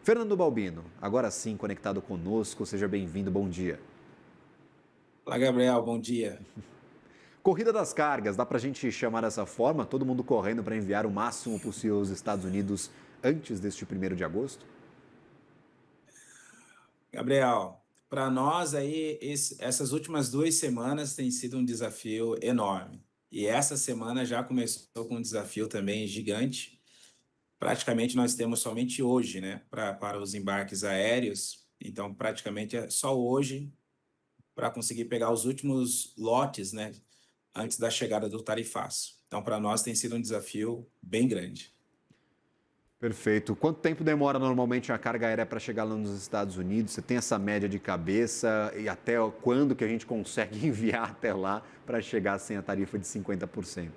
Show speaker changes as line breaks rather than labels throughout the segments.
Fernando Balbino, agora sim conectado conosco, seja bem-vindo, bom dia.
Olá, Gabriel, bom dia.
Corrida das cargas, dá para a gente chamar dessa forma? Todo mundo correndo para enviar o máximo possível aos Estados Unidos antes deste 1º de agosto?
Gabriel, para nós aí, essas últimas 2 semanas tem sido um desafio enorme. E essa semana já começou com um desafio também gigante. Praticamente nós temos somente hoje, né, para os embarques aéreos. Então, praticamente é só hoje para conseguir pegar os últimos lotes, né, antes da chegada do tarifaço. Então, para nós tem sido um desafio bem grande.
Perfeito. Quanto tempo demora normalmente a carga aérea para chegar lá nos Estados Unidos? Você tem essa média de cabeça e até quando que a gente consegue enviar até lá para chegar sem a tarifa de 50%?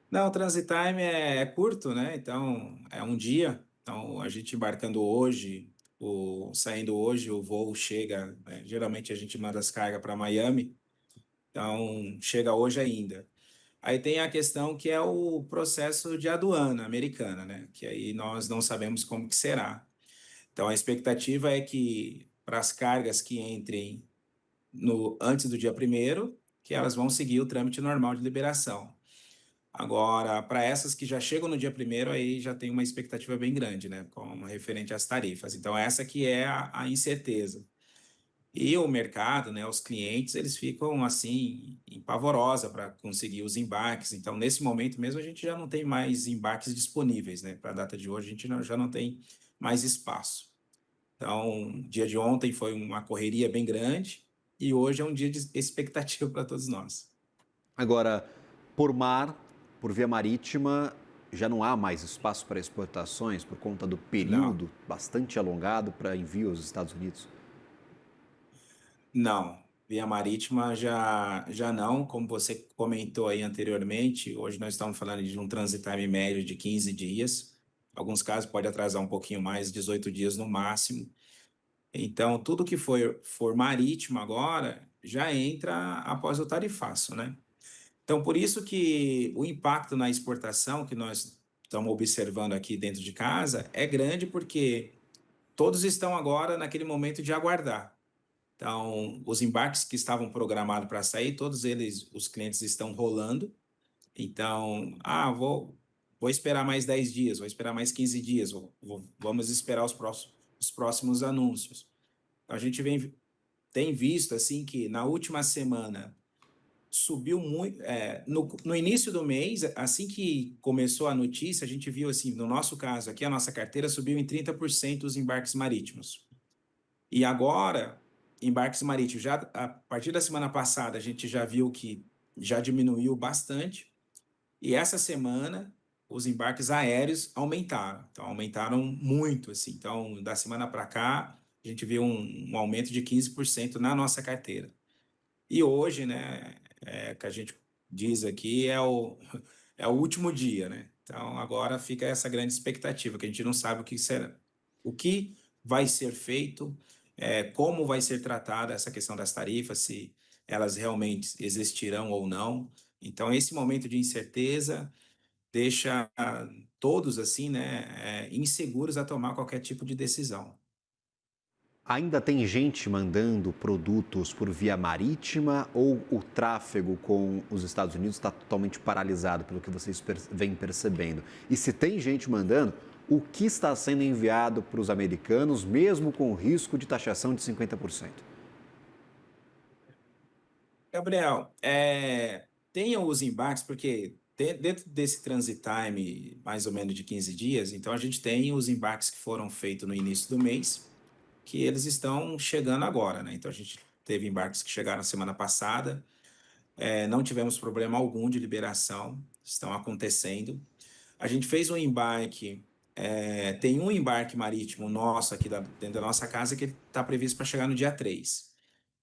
Não, o transit time é curto, né? Então, é um dia. Então, a gente embarcando hoje, saindo hoje, o voo chega, né? Geralmente a gente manda as cargas para Miami, então chega hoje ainda. Aí tem a questão que é o processo de aduana americana, né? Que aí nós não sabemos como que será. Então, a expectativa é que para as cargas que entrem no antes do dia primeiro, que elas vão seguir o trâmite normal de liberação. Agora, para essas que já chegam no dia primeiro, aí já tem uma expectativa bem grande, né, com referente às tarifas. Então, essa que é a incerteza. E o mercado, né, os clientes, eles ficam assim, em pavorosa para conseguir os embarques. Então, nesse momento mesmo, a gente já não tem mais embarques disponíveis, né? Para a data de hoje, a gente já não tem mais espaço. Então, dia de ontem foi uma correria bem grande e hoje é um dia de expectativa para todos nós.
Agora, por mar, por via marítima, já não há mais espaço para exportações por conta do
Não.
período bastante alongado para envio aos Estados Unidos?
Não, via marítima já não, como você comentou aí anteriormente, hoje nós estamos falando de um transit time médio de 15 dias, alguns casos pode atrasar um pouquinho mais, 18 dias no máximo. Então, tudo que for marítimo agora já entra após o tarifaço, né? Então, por isso que o impacto na exportação que nós estamos observando aqui dentro de casa é grande, porque todos estão agora naquele momento de aguardar. Então, os embarques que estavam programados para sair, todos eles, os clientes estão rolando. Então, vou esperar mais 10 dias, vou esperar mais 15 dias, vamos esperar os próximos anúncios. Então, a gente tem visto assim que na última semana subiu muito. No início do mês, assim que começou a notícia, a gente viu assim, no nosso caso aqui, a nossa carteira subiu em 30% os embarques marítimos. E agora, embarques marítimos, já a partir da semana passada, a gente já viu que já diminuiu bastante. E essa semana, os embarques aéreos aumentaram. Então, aumentaram muito, assim. Então, da semana para cá, a gente viu um aumento de 15% na nossa carteira. E hoje, né, que a gente diz aqui, é o último dia, né? Então, agora fica essa grande expectativa, que a gente não sabe o que será, o que vai ser feito, como vai ser tratada essa questão das tarifas, se elas realmente existirão ou não. Então, esse momento de incerteza deixa todos, assim, né, inseguros a tomar qualquer tipo de decisão.
Ainda tem gente mandando produtos por via marítima ou o tráfego com os Estados Unidos está totalmente paralisado, pelo que vocês vêm percebendo? E se tem gente mandando, o que está sendo enviado para os americanos, mesmo com o risco de taxação de 50%?
Gabriel, tem os embarques, porque dentro desse transit time, mais ou menos de 15 dias, então a gente tem os embarques que foram feitos no início do mês, que eles estão chegando agora, né? Então a gente teve embarques que chegaram semana passada, não tivemos problema algum de liberação, estão acontecendo. A gente fez um embarque, tem um embarque marítimo nosso aqui dentro da nossa casa que está previsto para chegar no dia 3.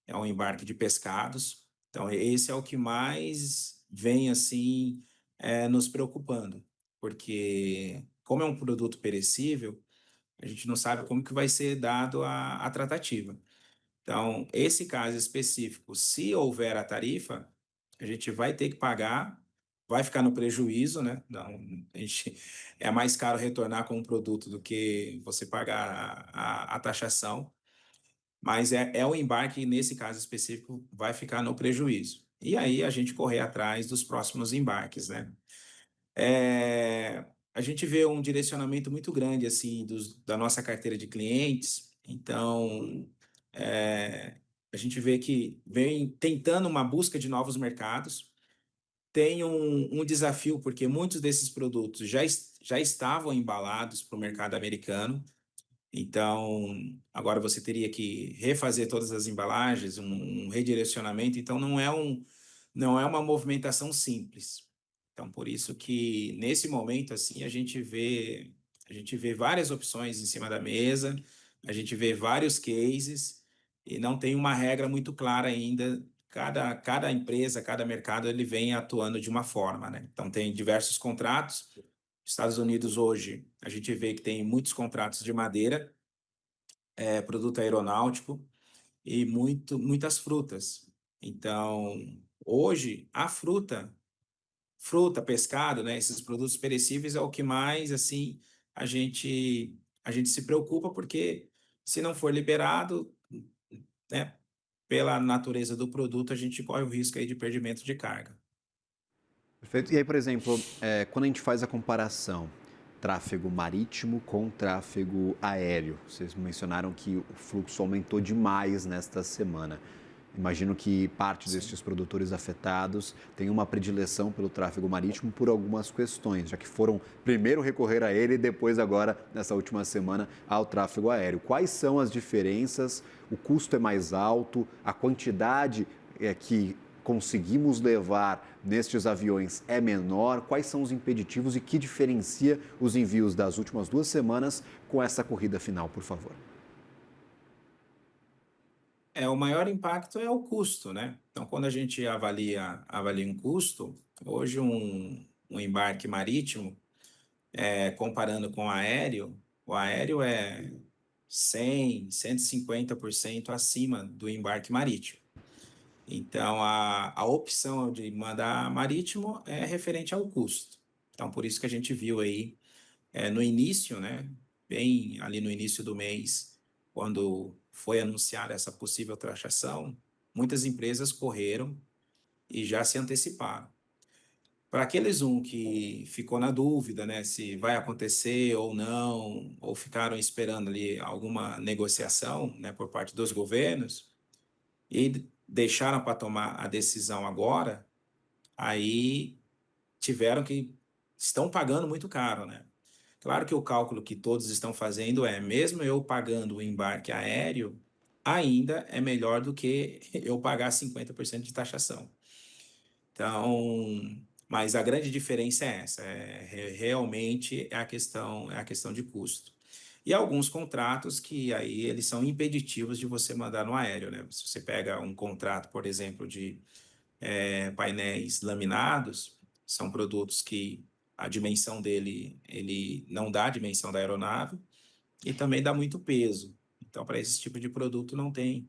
É um embarque de pescados. Então, esse é o que mais vem assim nos preocupando, porque como é um produto perecível, a gente não sabe como que vai ser dado a tratativa. Então, esse caso específico, se houver a tarifa, a gente vai ter que pagar, vai ficar no prejuízo, né? Não, é mais caro retornar com um produto do que você pagar a taxação, mas é o embarque, que, nesse caso específico, vai ficar no prejuízo. E aí a gente correr atrás dos próximos embarques, né? A gente vê um direcionamento muito grande assim da nossa carteira de clientes. Então, é, a gente vê que vem tentando uma busca de novos mercados. Tem um desafio, porque muitos desses produtos já estavam embalados para o mercado americano. Então, agora você teria que refazer todas as embalagens, um redirecionamento. Então, não é uma movimentação simples. Então, por isso que nesse momento assim a gente vê várias opções em cima da mesa, a gente vê vários cases e não tem uma regra muito clara ainda. Cada empresa, cada mercado, ele vem atuando de uma forma, né? Então, tem diversos contratos. Estados Unidos hoje, a gente vê que tem muitos contratos de madeira, produto aeronáutico e muitas frutas. Então, hoje, a fruta, pescado, né, esses produtos perecíveis é o que mais, assim, a gente, a gente se preocupa, porque se não for liberado, né, pela natureza do produto, a gente corre o risco aí de perdimento de carga.
Perfeito. E aí, por exemplo, quando a gente faz a comparação, tráfego marítimo com tráfego aéreo, vocês mencionaram que o fluxo aumentou demais nesta semana. Imagino que parte
Sim.
destes produtores afetados tem uma predileção pelo tráfego marítimo por algumas questões, já que foram primeiro recorrer a ele e depois agora, nessa última semana, ao tráfego aéreo. Quais são as diferenças? O custo é mais alto? A quantidade que conseguimos levar nestes aviões é menor? Quais são os impeditivos e que diferencia os envios das últimas 2 semanas com essa corrida final, por favor?
O maior impacto é o custo, né? Então, quando a gente avalia um custo, hoje um embarque marítimo, comparando com o aéreo é 100, 150% acima do embarque marítimo. Então, a opção de mandar marítimo é referente ao custo. Então, por isso que a gente viu aí, no início, né, bem ali no início do mês, quando foi anunciada essa possível taxação, muitas empresas correram e já se anteciparam. Para aqueles que ficou na dúvida, né, se vai acontecer ou não, ou ficaram esperando ali alguma negociação, né, por parte dos governos, e deixaram para tomar a decisão agora, aí estão pagando muito caro, né? Claro que o cálculo que todos estão fazendo mesmo eu pagando o embarque aéreo, ainda é melhor do que eu pagar 50% de taxação. Então, mas a grande diferença é essa, realmente é a questão de custo. E alguns contratos que aí eles são impeditivos de você mandar no aéreo, né? Se você pega um contrato, por exemplo, de painéis laminados, são produtos que a dimensão dele, ele não dá a dimensão da aeronave e também dá muito peso. Então, para esse tipo de produto, não tem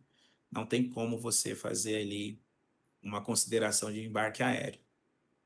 como você fazer ali uma consideração de embarque aéreo.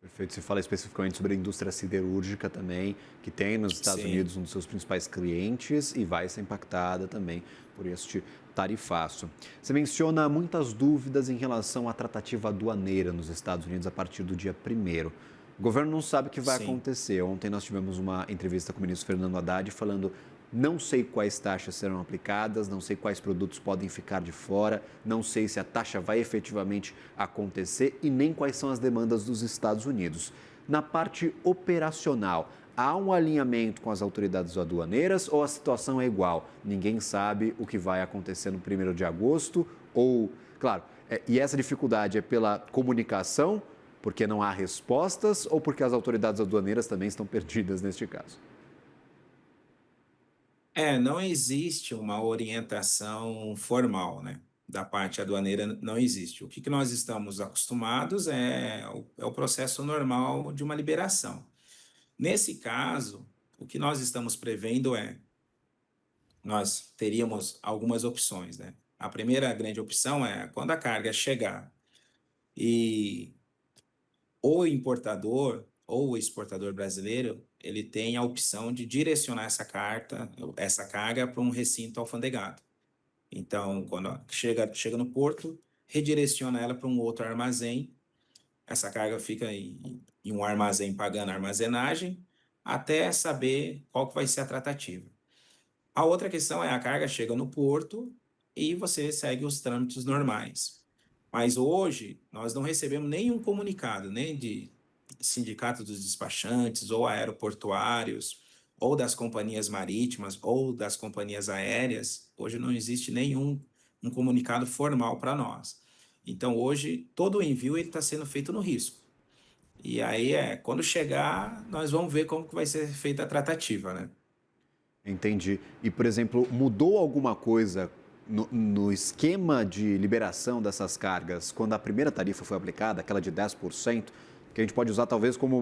Perfeito. Você fala especificamente sobre a indústria siderúrgica também, que tem nos Estados
Sim.
Unidos um dos seus principais clientes e vai ser impactada também por este tarifaço. Você menciona muitas dúvidas em relação à tratativa aduaneira nos Estados Unidos a partir do dia 1º. O governo não sabe o que vai
Sim.
acontecer. Ontem nós tivemos uma entrevista com o ministro Fernando Haddad falando: não sei quais taxas serão aplicadas, não sei quais produtos podem ficar de fora, não sei se a taxa vai efetivamente acontecer e nem quais são as demandas dos Estados Unidos. Na parte operacional, há um alinhamento com as autoridades aduaneiras ou a situação é igual? Ninguém sabe o que vai acontecer no 1º de agosto ou, claro, e essa dificuldade é pela comunicação, porque não há respostas ou porque as autoridades aduaneiras também estão perdidas neste caso?
Não existe uma orientação formal, né? Da parte aduaneira não existe. O que nós estamos acostumados é o processo normal de uma liberação. Nesse caso, o que nós estamos prevendo nós teríamos algumas opções, né? A primeira grande opção é quando a carga chegar e o importador ou o exportador brasileiro, ele tem a opção de direcionar essa carga para um recinto alfandegado. Então, quando chega no porto, redireciona ela para um outro armazém. Essa carga fica em um armazém pagando armazenagem, até saber qual que vai ser a tratativa. A outra questão é a carga chega no porto e você segue os trâmites normais. Mas hoje nós não recebemos nenhum comunicado, nem de sindicato dos despachantes ou aeroportuários, ou das companhias marítimas, ou das companhias aéreas. Hoje não existe nenhum um comunicado formal para nós. Então hoje todo o envio está sendo feito no risco. E aí quando chegar, nós vamos ver como que vai ser feita a tratativa, né?
Entendi. E, por exemplo, mudou alguma coisa no esquema de liberação dessas cargas quando a primeira tarifa foi aplicada, aquela de 10%, que a gente pode usar talvez como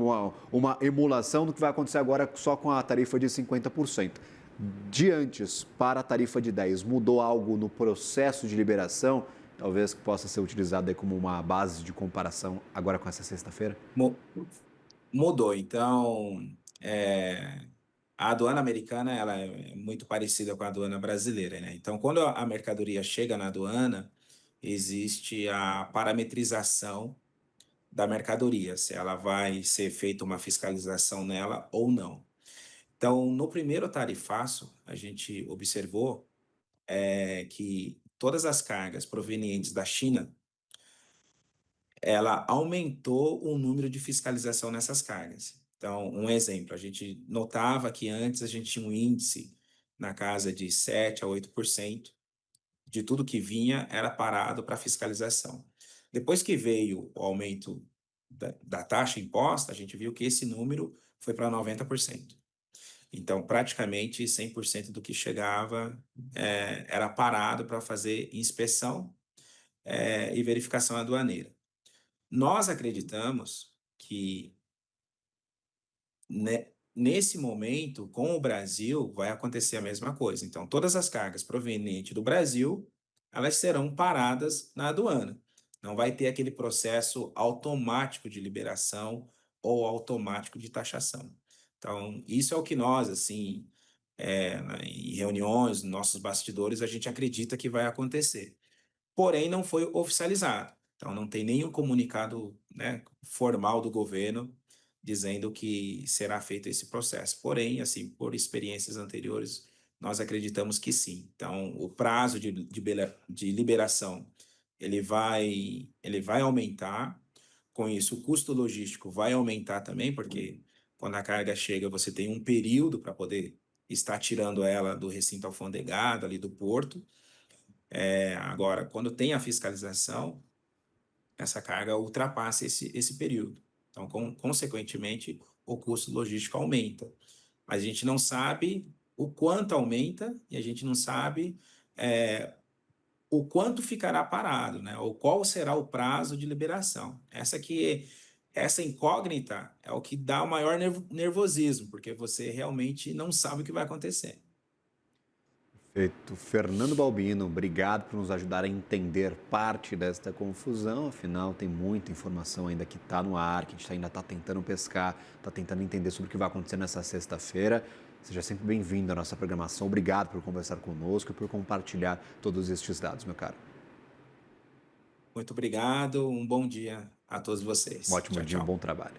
uma emulação do que vai acontecer agora só com a tarifa de 50%. De antes para a tarifa de 10%, mudou algo no processo de liberação, talvez que possa ser utilizado aí como uma base de comparação agora com essa sexta-feira?
Mu- Mudou. Então, a aduana americana ela é muito parecida com a aduana brasileira, né? Então, quando a mercadoria chega na aduana, existe a parametrização da mercadoria, se ela vai ser feita uma fiscalização nela ou não. Então, no primeiro tarifaço, a gente observou que todas as cargas provenientes da China, ela aumentou o número de fiscalização nessas cargas. Então, um exemplo, a gente notava que antes a gente tinha um índice na casa de 7 a 8% de tudo que vinha era parado para fiscalização. Depois que veio o aumento da taxa imposta, a gente viu que esse número foi para 90%. Então, praticamente 100% do que chegava era parado para fazer inspeção e verificação aduaneira. Nós acreditamos que nesse momento, com o Brasil, vai acontecer a mesma coisa. Então, todas as cargas provenientes do Brasil, elas serão paradas na aduana. Não vai ter aquele processo automático de liberação ou automático de taxação. Então, isso é o que nós, assim, em reuniões, nossos bastidores, a gente acredita que vai acontecer. Porém, não foi oficializado. Então, não tem nenhum comunicado, né, formal do governo dizendo que será feito esse processo. Porém, assim, por experiências anteriores, nós acreditamos que sim. Então, o prazo de liberação ele vai aumentar. Com isso, o custo logístico vai aumentar também, porque quando a carga chega, você tem um período para poder estar tirando ela do recinto alfandegado, ali do porto. Agora, quando tem a fiscalização, essa carga ultrapassa esse período. Então, consequentemente, o custo logístico aumenta. Mas a gente não sabe o quanto aumenta e a gente não sabe o quanto ficará parado, né? Ou qual será o prazo de liberação. Essa incógnita é o que dá o maior nervosismo, porque você realmente não sabe o que vai acontecer.
Perfeito. Fernando Balbino, obrigado por nos ajudar a entender parte desta confusão. Afinal, tem muita informação ainda que está no ar, que a gente ainda está tentando pescar, está tentando entender sobre o que vai acontecer nessa sexta-feira. Seja sempre bem-vindo à nossa programação. Obrigado por conversar conosco e por compartilhar todos estes dados, meu caro.
Muito obrigado, um bom dia a todos
Um
vocês.
ótimo
Tchau,
dia, um
tchau.
bom trabalho.